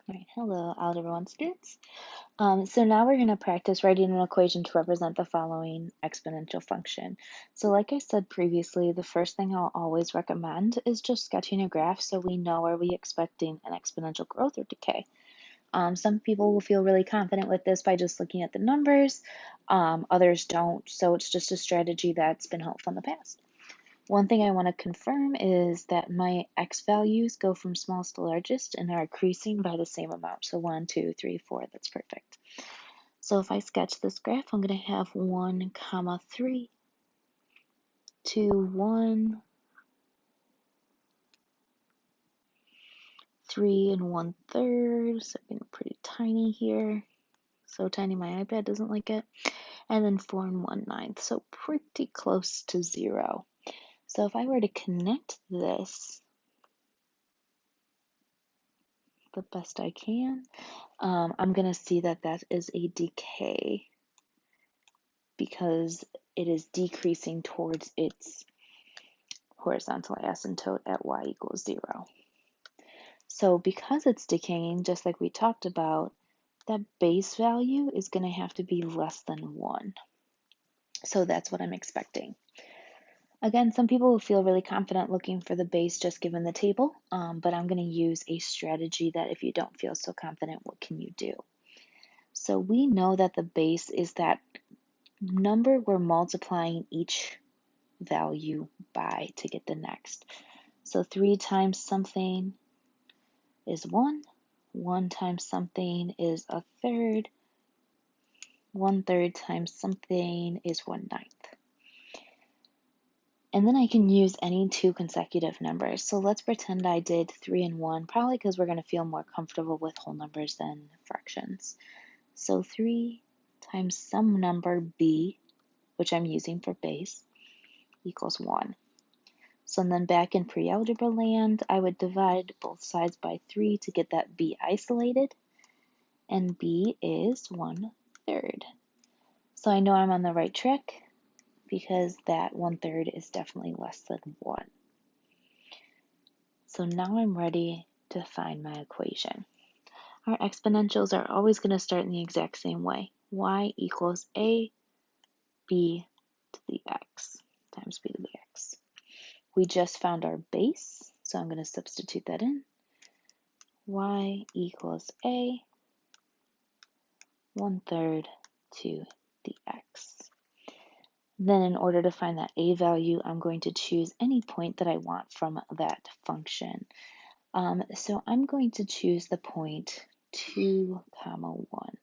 All right, hello, Algebra 1 students. So now we're going to practice writing an equation to represent the following exponential function. So like I said previously, the first thing I'll always recommend is just sketching a graph so we know, are we expecting an exponential growth or decay? Some people will feel really confident with this by just looking at the numbers, others don't, so it's just a strategy that's been helpful in the past. One thing I want to confirm is that my x values go from smallest to largest and are increasing by the same amount. So 1, 2, 3, 4, that's perfect. So if I sketch this graph, I'm going to have 1, 3, 2, 1, 3 and 1/3. So I'm getting pretty tiny here. So tiny my iPad doesn't like it. And then 4 and 1/9. So pretty close to 0. So if I were to connect this the best I can, I'm going to see that that is a decay because it is decreasing towards its horizontal asymptote at y equals 0. So because it's decaying, just like we talked about, that base value is going to have to be less than 1. So that's what I'm expecting. Again, some people will feel really confident looking for the base just given the table, but I'm going to use a strategy that if you don't feel so confident, what can you do? So we know that the base is that number we're multiplying each value by to get the next. So 3 times something is 1, 1 times something is 1/3, 1/3 times something is 1/9. And then I can use any two consecutive numbers. So let's pretend I did 3 and 1, probably because we're going to feel more comfortable with whole numbers than fractions. So 3 times some number b, which I'm using for base, equals 1. So then back in pre-algebra land, I would divide both sides by 3 to get that b isolated, and b is 1/3. So I know I'm on the right track because that 1/3 is definitely less than 1. So now I'm ready to find my equation. Our exponentials are always going to start in the exact same way. Y equals a b to the x times b to the x. We just found our base, so I'm going to substitute that in. Y equals a 1/3 to the x. Then in order to find that a value, I'm going to choose any point that I want from that function. So I'm going to choose the point 2, 1.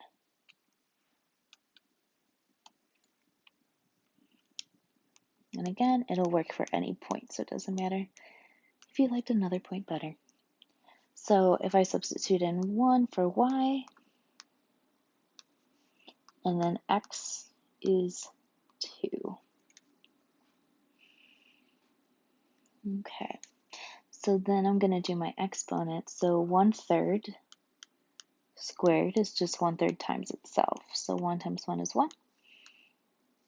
And again, it'll work for any point, so it doesn't matter if you liked another point better. So if I substitute in 1 for y, and then x is 2. Okay, so then I'm going to do my exponent. So 1/3 squared is just 1/3 times itself. So 1 times 1 is 1.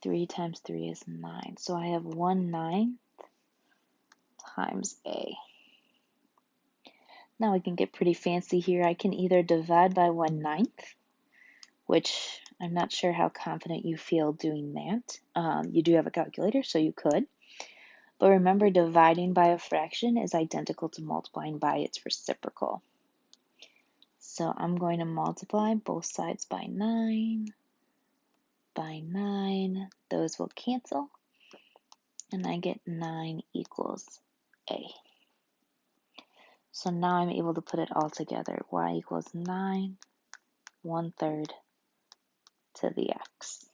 3 times 3 is 9. So I have 1/9 times a. Now I can get pretty fancy here. I can either divide by 1/9, which I'm not sure how confident you feel doing that. You do have a calculator, so you could. But remember, dividing by a fraction is identical to multiplying by its reciprocal. So I'm going to multiply both sides by 9, by 9. Those will cancel, and I get 9 equals a. So now I'm able to put it all together. Y equals 9, 1/3 to the x.